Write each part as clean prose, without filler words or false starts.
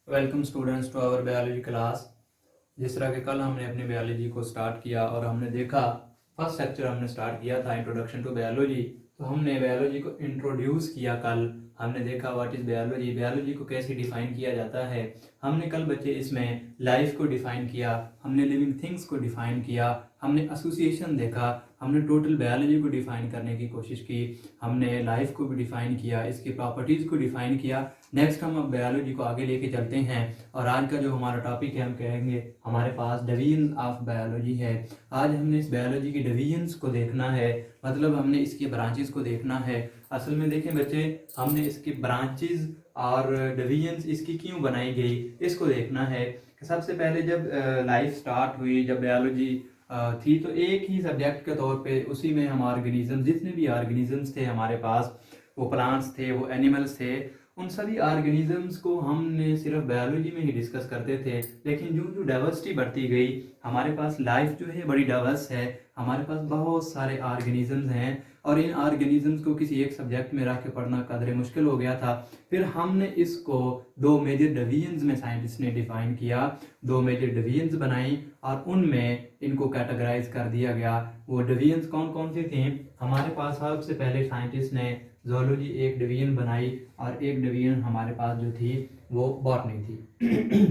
Welcome students to our biology class. जिस तरह के कल हमने अपनी बायोलॉजी को स्टार्ट किया और हमने देखा फर्स्ट लेक्चर हमने स्टार्ट किया था इंट्रोडक्शन टू बायोलॉजी। तो हमने बायोलॉजी को इंट्रोड्यूस किया कल। हमने देखा व्हाट इज बायोलॉजी, बायोलॉजी को कैसे डिफाइन किया जाता है। हमने कल बच्चे इसमें लाइफ को डिफाइन किया, हमने लिविंग थिंग्स को डिफाइन किया, हमने एसोसिएशन देखा, हमने टोटल बायोलॉजी को डिफाइन करने की कोशिश की, हमने लाइफ को भी डिफाइन किया, इसकी प्रॉपर्टीज़ को डिफाइन किया। नेक्स्ट हम अब बायोलॉजी को आगे लेके चलते हैं और आज का जो हमारा टॉपिक है हम कहेंगे हमारे पास डिवीजन ऑफ बायोलॉजी है। आज हमने इस बायोलॉजी की डिवीजन्स को देखना है, मतलब हमने इसकी ब्रांचेस को देखना है। असल में देखें बच्चे, हमने इसकी ब्रांचेस और डिवीजन्स इसकी क्यों बनाई गई इसको देखना है। सबसे पहले जब लाइफ स्टार्ट हुई, जब बायोलॉजी थी, तो एक ही सब्जेक्ट के तौर पे उसी में हम ऑर्गेनिज्म, जितने भी ऑर्गेनिजम्स थे हमारे पास, वो प्लांट्स थे, वो एनिमल्स थे, उन सभी ऑर्गेनिजम्स को हमने सिर्फ बायोलॉजी में ही डिस्कस करते थे। लेकिन जो जो डाइवर्सिटी बढ़ती गई, हमारे पास लाइफ जो है बड़ी डाइवर्स है, हमारे पास बहुत सारे ऑर्गेनिजम्स हैं और इन ऑर्गेनिजम्स को किसी एक सब्जेक्ट में रख के पढ़ना कदरे मुश्किल हो गया था। फिर हमने इसको दो मेजर डिवीजन्स में साइंटिस्ट ने डिफाइन किया, दो मेजर डिवीजन्स बनाई और उनमें इनको कैटेगराइज कर दिया गया। वो डिवीजन्स कौन कौन सी थी? हमारे पास सबसे पहले साइंटिस्ट ने जूलॉजी एक डिवीजन बनाई और एक डिवीजन हमारे पास जो थी वो बॉटनी थी।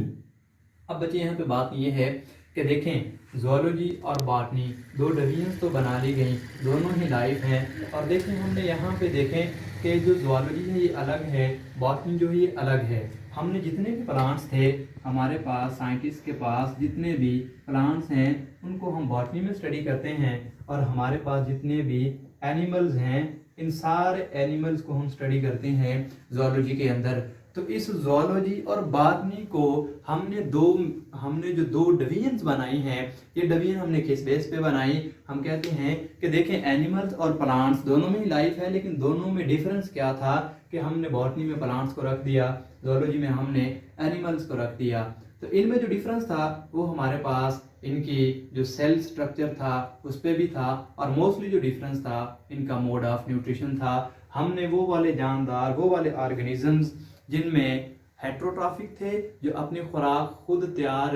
अब बच्चे यहाँ पे बात ये है कि देखें जूलॉजी और बॉटनी दो डिवीजन्स तो बना ली गई, दोनों ही लाइफ हैं। और देखें हमने यहाँ पे देखें कि जो जूलॉजी है ये अलग है, बॉटनी जो है ये अलग है। हमने जितने भी प्लांट्स थे हमारे पास, साइंटिस्ट के पास जितने भी प्लांट्स हैं उनको हम बॉटनी में स्टडी करते हैं, और हमारे पास जितने भी एनिमल्स हैं इन सारे एनिमल्स को हम स्टडी करते हैं जूलॉजी के अंदर। तो इस जूलॉजी और बॉटनी को हमने जो दो डिवीजन्स बनाई हैं, ये डिवीजन हमने किस बेस पे बनाई? हम कहते हैं कि देखें एनिमल्स और प्लांट्स दोनों में ही लाइफ है, लेकिन दोनों में डिफरेंस क्या था कि हमने बॉटनी में प्लांट्स को रख दिया, जूलॉजी में हमने एनिमल्स को रख दिया। तो इनमें जो डिफरेंस था वो हमारे पास इनकी जो सेल स्ट्रक्चर था उस पर भी था, और मोस्टली जो डिफरेंस था इनका मोड ऑफ न्यूट्रिशन था। हमने वो वाले जानदार, वो वाले ऑर्गेनिजम्स जिनमें हेट्रोट्रॉफिक थे, जो अपनी खुराक खुद तैयार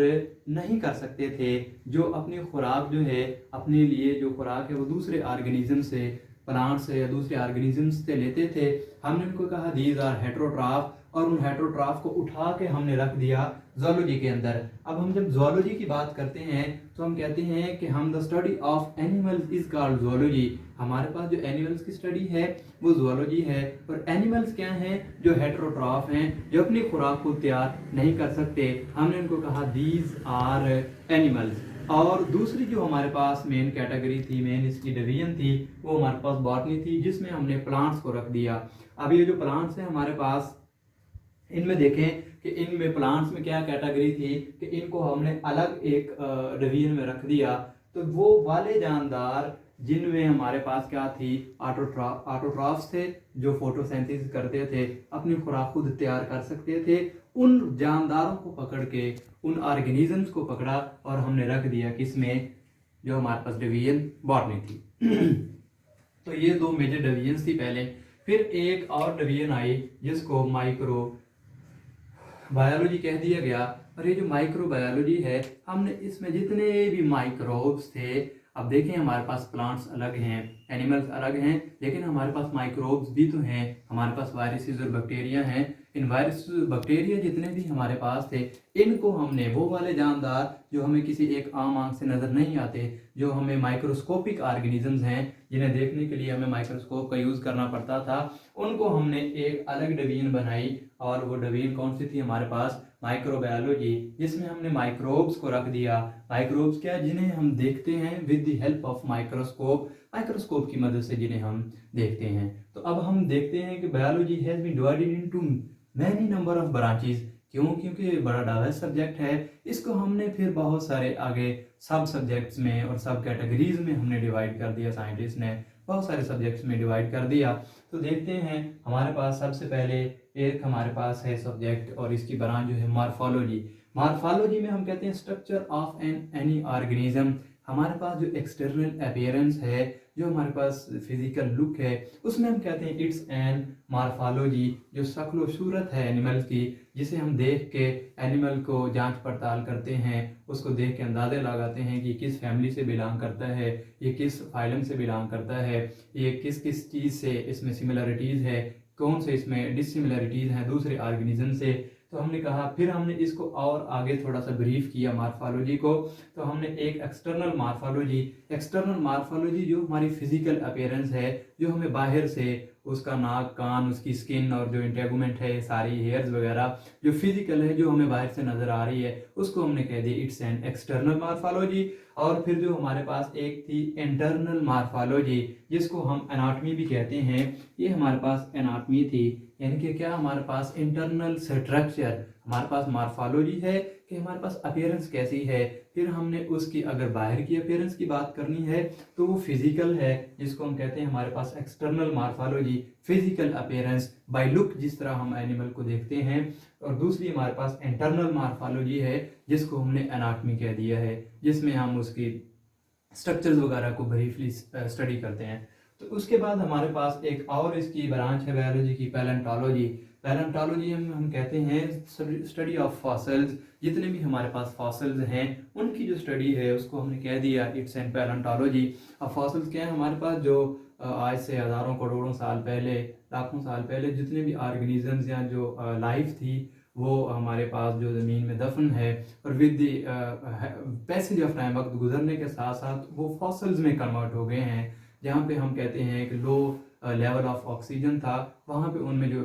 नहीं कर सकते थे, जो अपनी खुराक जो है अपने लिए जो खुराक है वो दूसरे ऑर्गेनिज्म से, प्लांट से या दूसरे ऑर्गेनिजम्स से लेते थे, हमने उनको कहा दीज आर हेट्रोट्रॉफ, और उन हेट्रोट्रॉफ को उठा के हमने रख दिया जूलॉजी के अंदर। अब हम जब जूलॉजी की बात करते हैं तो हम कहते हैं कि हम the study of animals is called zoology. हमारे पास जो एनिमल्स की स्टडी है वो जूलॉजी है। और एनिमल्स क्या हैं? जो हेट्रोट्रॉफ हैं, जो अपनी खुराक को तैयार नहीं कर सकते, हमने उनको कहा दीज आर एनिमल्स। और दूसरी जो हमारे पास मेन कैटेगरी थी, मेन इसकी डिवीजन थी, वो हमारे पास बॉटनी थी, जिसमें हमने प्लांट्स को रख दिया। अब ये जो प्लांट्स हैं हमारे पास, इनमें देखें कि इनमें प्लांट्स में क्या कैटेगरी थी कि इनको हमने अलग एक डिवीजन में रख दिया। तो वो वाले जानदार जिनमें हमारे पास क्या थी, ऑटोट्रॉफ्स थे, जो फोटोसिंथेसिस करते थे, अपनी खुराक खुद तैयार कर सकते थे, उन जानदारों को पकड़ के, उन ऑर्गेनिजम्स को पकड़ा और हमने रख दिया किसमें? जो हमारे पास डिवीजन बॉटनी थी। तो ये दो मेजर डिवीजन्स थी पहले। फिर एक और डिवीजन आई जिसको माइक्रो बायोलॉजी कह दिया गया। और ये जो माइक्रो बायोलॉजी है, हमने इसमें जितने भी माइक्रोब्स थे, अब देखें हमारे पास प्लांट्स अलग हैं, एनिमल्स अलग हैं, लेकिन हमारे पास माइक्रोब्स भी तो हैं, हमारे पास वायरसेस और बैक्टीरिया हैं। इन वायरस बैक्टीरिया जितने भी हमारे पास थे, इनको हमने, वो वाले जानदार जो हमें किसी एक आम आंख से नज़र नहीं आते, जो हमें माइक्रोस्कोपिक ऑर्गेनिजम्स हैं, जिन्हें देखने के लिए हमें माइक्रोस्कोप का यूज़ करना पड़ता था, उनको हमने एक अलग डिवीजन बनाई। और वो डिवीजन कौन सी थी हमारे पास? माइक्रोबायोलॉजी, जिसमें हमने माइक्रोब्स को रख दिया। माइक्रोब्स क्या? जिन्हें हम देखते हैं with the help of microscope, microscope की मदद से जिन्हें हम देखते हैं। तो अब हम देखते हैं कि biology has been divided into many number of branches. क्यों? क्योंकि ये बड़ा डाइवर्स सब्जेक्ट है। इसको हमने फिर बहुत सारे आगे सब सब्जेक्ट्स में और सब कैटेगरीज में हमने डिवाइड कर दिया, साइंटिस्ट ने बहुत सारे सब्जेक्ट्स में डिवाइड कर दिया। तो देखते हैं हमारे पास सबसे पहले एक हमारे पास है सब्जेक्ट, और इसकी ब्रांच जो है मॉर्फोलॉजी। मॉर्फोलॉजी में हम कहते हैं स्ट्रक्चर ऑफ एनी ऑर्गेनिज्म। हमारे पास जो एक्सटर्नल अपीयरेंस है, जो हमारे पास फिजिकल लुक है, उसमें हम कहते हैं इट्स एन मार्फोलॉजी, जो शक्ल सूरत है एनिमल की, जिसे हम देख के एनिमल को जांच पड़ताल करते हैं, उसको देख के अंदाजे लगाते हैं कि किस फैमिली से बिलोंग करता है, ये किस फाइलम से बिलोंग करता है, ये किस किस चीज़ से इसमें सिमिलरिटीज़ है, कौन से इसमें डिसिमिलरिटीज़ हैं दूसरे ऑर्गेनिज्म से। तो हमने कहा, फिर हमने इसको और आगे थोड़ा सा ब्रीफ किया मार्फोलॉजी को। तो हमने एक एक्सटर्नल मार्फोलॉजी जो हमारी फिजिकल अपीयरेंस है, जो हमें बाहर से उसका नाक, कान, उसकी स्किन और जो इंटेगुमेंट है, सारी हेयर्स वगैरह जो फिजिकल है, जो हमें बाहर से नजर आ रही है, उसको हमने कह दिया इट्स एन एक्सटर्नल मार्फोलॉजी। और फिर जो हमारे पास एक थी इंटरनल मार्फोलॉजी, जिसको हम एनाटॉमी भी कहते हैं, ये हमारे पास एनाटॉमी थी, यानी कि क्या हमारे पास इंटरनल स्ट्रक्चर, हमारे पास मार्फोलॉजी है कि हमारे पास अपीयरेंस कैसी है। फिर हमने उसकी अगर बाहर की अपीयरेंस की बात करनी है तो वो फिजिकल है, जिसको हम कहते हैं हमारे पास external morphology, physical appearance by look, जिस तरह हम एनिमल को देखते हैं। और दूसरी हमारे पास इंटरनल मार्फोलॉजी है, जिसको हमने एनाटॉमी कह दिया है, जिसमें हम उसकी स्ट्रक्चर्स वगैरह को ब्रीफली स्टडी करते हैं। तो उसके बाद हमारे पास एक और इसकी ब्रांच है बायोलॉजी की, पैलेंटोलॉजी। पैलेंटोलॉजी हम कहते हैं स्टडी ऑफ फॉसिल्स, जितने भी हमारे पास फॉसिल्स हैं उनकी जो स्टडी है उसको हमने कह दिया इट्स एन पैलेंटोलॉजी। अब फॉसिल्स क्या है, हमारे पास जो आज से हज़ारों करोड़ों साल पहले, लाखों साल पहले जितने भी ऑर्गेनिजम्स या जो लाइफ थी, वो हमारे पास जो ज़मीन में दफन है, और with the passage of time, वक्त गुजरने के साथ साथ वो फॉसिल्स में कन्वर्ट हो गए हैं। जहाँ पे हम कहते हैं कि लो लेवल ऑफ ऑक्सीजन था, वहाँ पे उनमें जो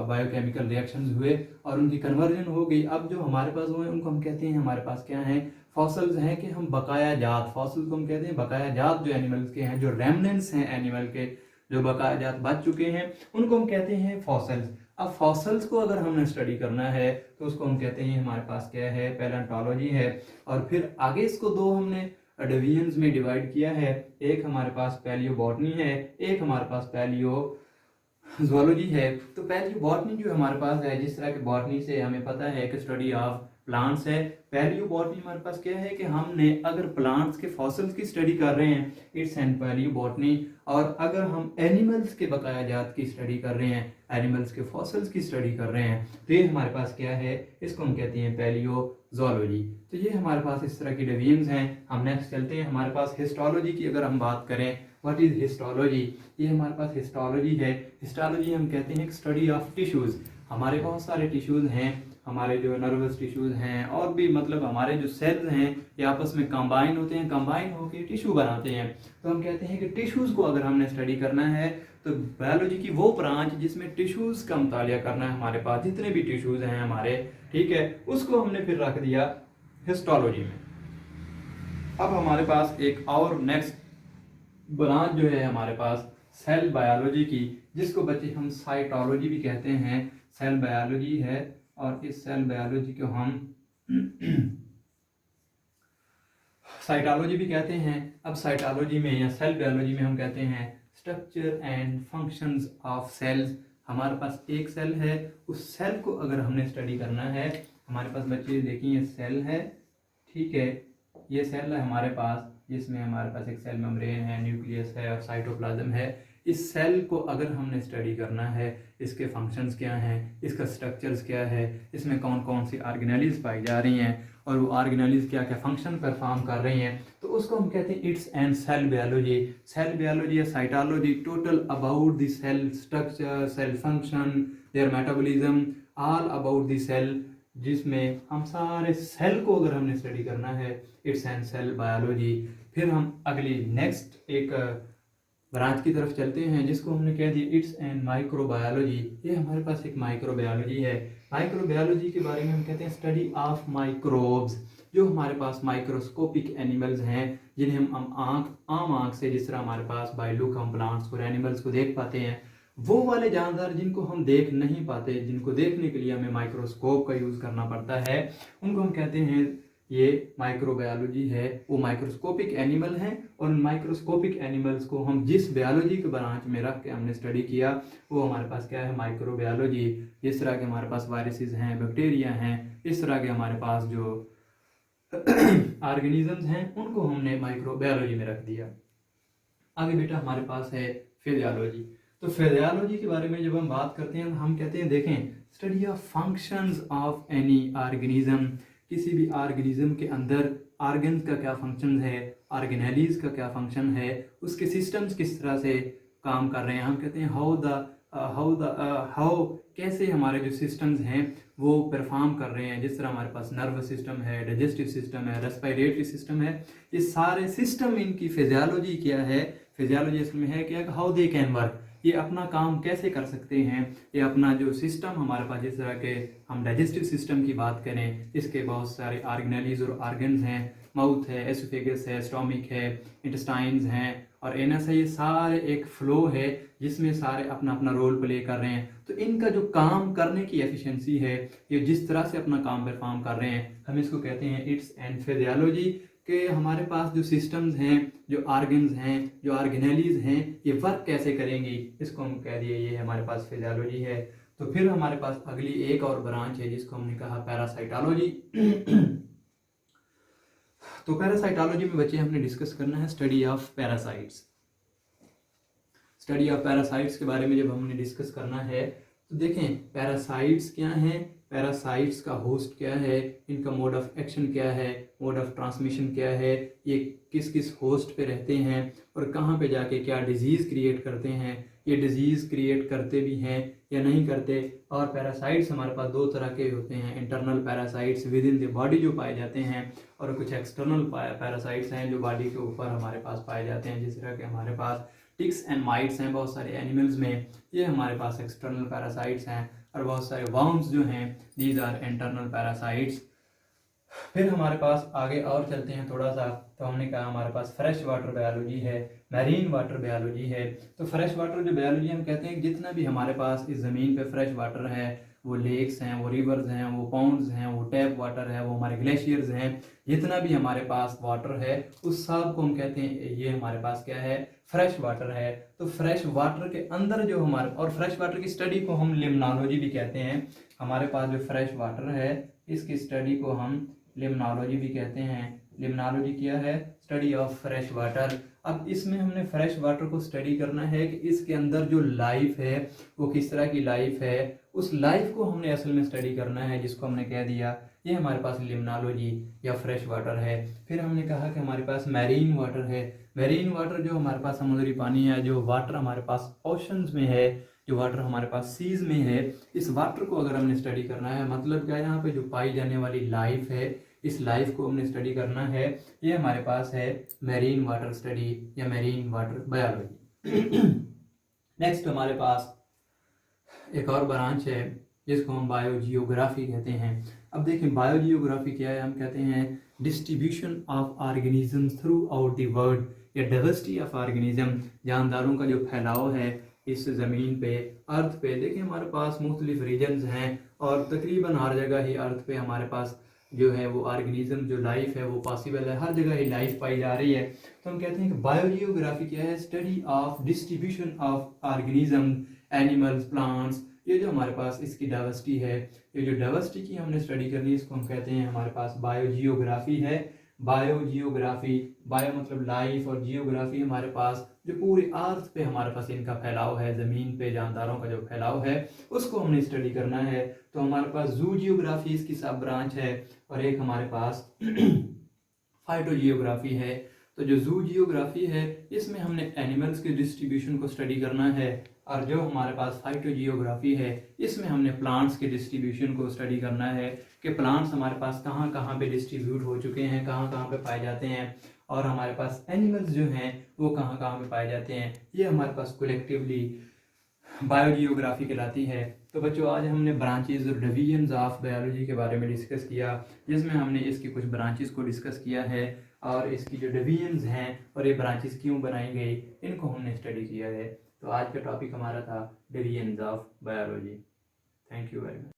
बायोकेमिकल रिएक्शंस हुए और उनकी कन्वर्जन हो गई। अब जो हमारे पास हुए उनको हम कहते हैं, हमारे पास क्या है, फॉसिल्स हैं, कि हम बकाया जात, फॉसिल्स को हम कहते हैं बकाया जात, जो एनिमल्स के हैं, जो रेमनेंट्स हैं एनिमल के, जो बकाया जात बच चुके हैं, उनको हम कहते हैं फॉसिल्स। अब फॉसिल्स को अगर हमने स्टडी करना है तो उसको हम कहते हैं, हमारे पास क्या है, पैलेंटोलॉजी है। और फिर आगे इसको दो हमने डिवीजन्स में डिवाइड किया है, एक हमारे पास पैलियोबॉटनी है, एक हमारे पास पैलियोजोलॉजी है। तो पैलियोबॉटनी जो हमारे पास है, जिस तरह की बॉटनी से हमें पता है कि स्टडी ऑफ प्लांट्स है, पैलियोबॉटनी हमारे पास क्या है कि हमने अगर प्लांट्स के फॉसिल्स की स्टडी कर रहे हैं, इट्स एन पैलियोबॉटनी। और अगर हम एनिमल्स के बकाया जात की स्टडी कर रहे हैं, एनिमल्स के फॉसिल्स की स्टडी कर रहे हैं, तो ये हमारे पास क्या है, इसको हम कहते हैं पैलियोजोलॉजी। तो ये हमारे पास इस तरह की डिवीजन्स हैं। हम नेक्स्ट चलते हैं, हमारे पास हिस्टोलॉजी की अगर हम बात करें, व्हाट इज हिस्टोलॉजी, ये हमारे पास हिस्टोलॉजी है। हिस्टोलॉजी हम कहते हैं स्टडी ऑफ टिश्यूज। हमारे बहुत सारे टिश्यूज हैं, हमारे जो नर्वस टिश्यूज हैं, और भी मतलब हमारे जो सेल्स हैं ये आपस में कंबाइन होते हैं, कंबाइन होकर टिश्यू बनाते हैं। तो हम कहते हैं कि टिश्यूज को अगर हमने स्टडी करना है तो बायोलॉजी की वो ब्रांच जिसमें टिश्यूज का मुतालिया करना है, हमारे पास जितने भी टिश्यूज हैं हमारे, ठीक है, उसको हमने फिर रख दिया हिस्टोलॉजी में। अब हमारे पास एक और नेक्स्ट ब्रांच जो है हमारे पास सेल बायोलॉजी की, जिसको बच्चे हम साइटोलॉजी भी कहते हैं। सेल बायोलॉजी है, और इस सेल बायोलॉजी को हम साइटोलॉजी भी कहते हैं। अब साइटोलॉजी में या सेल बायोलॉजी में हम कहते हैं structure and functions of cells. हमारे पास एक सेल है, उस सेल को अगर हमने स्टडी करना है, हमारे पास बच्चे देखिए ये सेल है, ठीक है, ये सेल है हमारे पास, जिसमें हमारे पास एक सेल मेम्ब्रेन है, न्यूक्लियस है और साइटोप्लाज्म है। इस सेल को अगर हमने स्टडी करना है, इसके फंक्शंस क्या हैं, इसका स्ट्रक्चर्स क्या है, इसमें कौन कौन सी ऑर्गेनेलिज पाई जा रही हैं, और वो ऑर्गेनेलिज क्या क्या फंक्शन परफॉर्म कर रही हैं, तो उसको हम कहते हैं it's and cell biology. Cell biology या cytology total about the cell structure, cell function, their metabolism, all about the cell, जिसमें हम सारे सेल को अगर हमने स्टडी करना है, इट्स एंड सेल बायोलॉजी। फिर हम अगली नेक्स्ट एक ब्रांच की तरफ चलते हैं, जिसको हमने कह दिया इट्स एंड माइक्रोबायोलॉजी। ये हमारे पास एक माइक्रोबायोलॉजी है। माइक्रोबायोलॉजी के बारे में हम कहते हैं स्टडी ऑफ माइक्रोब्स, जो हमारे पास माइक्रोस्कोपिक एनिमल्स हैं, जिन्हें हम आम आंख से, जिस तरह हमारे पास बाय लुक हम प्लांट्स और एनिमल्स को देख पाते हैं, वो वाले जानदार जिनको हम देख नहीं पाते, जिनको देखने के लिए हमें माइक्रोस्कोप का यूज़ करना पड़ता है, उनको हम कहते हैं ये माइक्रोबायोलॉजी है। वो माइक्रोस्कोपिक एनिमल हैं, और माइक्रोस्कोपिक एनिमल्स को हम जिस बायोलॉजी के ब्रांच में रख के हमने स्टडी किया, वो हमारे पास क्या है, माइक्रोबायोलॉजी। जिस तरह के हमारे पास वायरसेस हैं, बैक्टीरिया हैं, इस तरह के हमारे पास जो ऑर्गेनिजम्स हैं, उनको हमने माइक्रोबायोलॉजी में रख दिया। आगे बेटा हमारे पास है फिजियोलॉजी। तो फिजियोलॉजी के बारे में जब हम बात करते हैं तो हम कहते हैं देखें study of functions of any organism, किसी भी ऑर्गेनिज्म के अंदर ऑर्गन्स का क्या फंक्शन है, ऑर्गेनेलीज का क्या फंक्शन है, उसके सिस्टम्स किस तरह से काम कर रहे हैं। हम कहते हैं हाउ कैसे हमारे जो सिस्टम्स हैं वो परफॉर्म कर रहे हैं। जिस तरह हमारे पास नर्वस सिस्टम है, डाइजेस्टिव सिस्टम है, रेस्पिरेटरी सिस्टम है, ये सारे सिस्टम इनकी फिजियोलॉजी क्या है, फिजियोलॉजी इसमें है क्या, हाउ दे कैन वर्क, ये अपना काम कैसे कर सकते हैं। ये अपना जो सिस्टम हमारे पास, जिस तरह के हम डाइजेस्टिव सिस्टम की बात करें, इसके बहुत सारे ऑर्गेनेलीज और ऑर्गन्स हैं, माउथ है, एसोफेगस है, स्टोमिक है, इंटेस्टाइन्स हैं और एनस है। ये सारे एक फ्लो है जिसमें सारे अपना अपना रोल प्ले कर रहे हैं। तो इनका जो काम करने की एफिशिएंसी है, ये जिस तरह से अपना काम परफॉर्म कर रहे हैं, हम इसको कहते हैं इट्स एंड फिजियोलॉजी। के हमारे पास जो सिस्टम्स हैं, जो ऑर्गन्स हैं, जो ऑर्गेनेलीज हैं, ये वर्क कैसे करेंगी, इसको हम कह दिए ये हमारे पास फिजियोलॉजी है। तो फिर हमारे पास अगली एक और ब्रांच है जिसको हमने कहा पैरासाइटोलॉजी। तो पैरासाइटोलॉजी में बच्चे हमने डिस्कस करना है study of parasites. Study of parasites के बारे में जब हमने डिस्कस करना है तो देखें पैरासाइट्स क्या हैं, पैरासाइट्स का होस्ट क्या है, इनका मोड ऑफ एक्शन क्या है, मोड ऑफ ट्रांसमिशन क्या है, ये किस किस होस्ट पे रहते हैं और कहाँ पे जाके क्या डिजीज़ क्रिएट करते हैं, ये डिजीज़ क्रिएट करते भी हैं या नहीं करते। और पैरासाइट्स हमारे पास दो तरह के होते हैं, internal parasites with in the body जो पाए जाते हैं, और कुछ एक्सटर्नल पैरासाइट्स हैं जो बॉडी के ऊपर हमारे पास पाए जाते हैं। जिस तरह के हमारे पास टिक्स एंड माइट्स हैं बहुत सारे एनिमल्स में, ये हमारे पास एक्सटर्नल पैरासाइट्स हैं, और बहुत सारे वर्म्स जो हैं दीज आर इंटरनल पैरासाइट्स। फिर हमारे पास आगे और चलते हैं थोड़ा सा, तो हमने कहा हमारे पास फ्रेश वाटर बायोलॉजी है, मैरीन वाटर बायोलॉजी है। तो फ्रेश वाटर जो बायोलॉजी हम कहते हैं जितना भी हमारे पास इस ज़मीन पे फ्रेश वाटर है, वो लेक्स हैं, वो रिवर्स हैं, वो पॉन्ड्स हैं, वो टैप वाटर है, वो हमारे ग्लेशियर्स हैं, जितना भी हमारे पास वाटर है उस सब को हम कहते हैं ये हमारे पास क्या है, फ्रेश वाटर है। तो फ्रेश वाटर के अंदर जो हमारे, और फ्रेश वाटर की स्टडी को हम लिम्नोलॉजी भी कहते हैं। हमारे पास जो फ्रेश वाटर है इसकी स्टडी को हम लिम्नोलॉजी भी कहते हैं। लिम्नोलॉजी क्या है, स्टडी ऑफ फ्रेश वाटर। अब इसमें हमने फ्रेश वाटर को स्टडी करना है कि इसके अंदर जो लाइफ है वो किस तरह की लाइफ है, उस लाइफ को हमने असल में स्टडी करना है, जिसको हमने कह दिया ये हमारे पास लिम्नोलॉजी या फ्रेश वाटर है। फिर हमने कहा कि हमारे पास मैरीन वाटर है। मैरीन वाटर जो हमारे पास समुद्री पानी है, जो वाटर हमारे पास ओशंस में है, जो वाटर हमारे पास सीज में है, इस वाटर को अगर हमने स्टडी करना है, मतलब क्या यहाँ पे जो पाई जाने वाली लाइफ है, इस लाइफ को हमने स्टडी करना है, ये हमारे पास है मैरीन वाटर स्टडी या मैरीन वाटर बायोलॉजी। नेक्स्ट हमारे पास एक और ब्रांच है जिसको हम बायोजियोग्राफी कहते हैं। अब देखें बायोजियोग्राफी क्या है, हम कहते हैं distribution of organisms through out the world या डाइवर्सिटी ऑफ ऑर्गेनिज्म, जानदारों का जो फैलाव है इस ज़मीन पे, अर्थ पे। देखिए हमारे पास मुख्तलिफ रीजन्स हैं और तकरीबन हर जगह ही अर्थ पे हमारे पास जो है वो ऑर्गेनिज्म, जो लाइफ है वो पॉसिबल है, हर जगह ही लाइफ पाई जा रही है। तो हम कहते हैं कि बायोजियोग्राफी क्या है, study of distribution of organism, animals, plants, ये जो हमारे पास इसकी डाइवर्सिटी है, ये जो डाइवर्सिटी की हमने स्टडी करनी है, इसको हम कहते हैं हमारे पास बायोजियोग्राफी है। बायोजियोग्राफी, बायो मतलब लाइफ और जियोग्राफी हमारे पास जो पूरे अर्थ पे हमारे पास इनका फैलाव है, ज़मीन पे जानदारों का जो फैलाव है उसको हमने स्टडी करना है। तो हमारे पास जू जियोग्राफी इसकी सब ब्रांच है, और एक हमारे पास फाइटोजियोग्राफी है। तो जो जू जियोग्राफी है इसमें हमने एनिमल्स के डिस्ट्रीब्यूशन को स्टडी करना है, और जो हमारे पास फाइटोजियोग्राफी है इसमें हमने प्लांट्स के डिस्ट्रीब्यूशन को स्टडी करना है कि प्लांट्स हमारे पास कहाँ कहाँ पे डिस्ट्रीब्यूट हो चुके हैं, कहाँ कहाँ पे पाए जाते हैं, और हमारे पास एनिमल्स जो हैं वो कहाँ कहाँ पे पाए जाते हैं। ये हमारे पास कलेक्टिवली बायोजियोग्राफी कहलाती है। तो बच्चों आज हमने ब्रांचेज और डिवीजन्स ऑफ बायोलॉजी के बारे में डिस्कस किया, जिसमें हमने इसकी कुछ ब्रांचेस को डिस्कस किया है, और इसकी जो डिवीजन्स हैं और ये ब्रांचेस क्यों बनाई गई इनको हमने स्टडी किया है। तो आज का टॉपिक हमारा था divisions of biology. Thank you very much.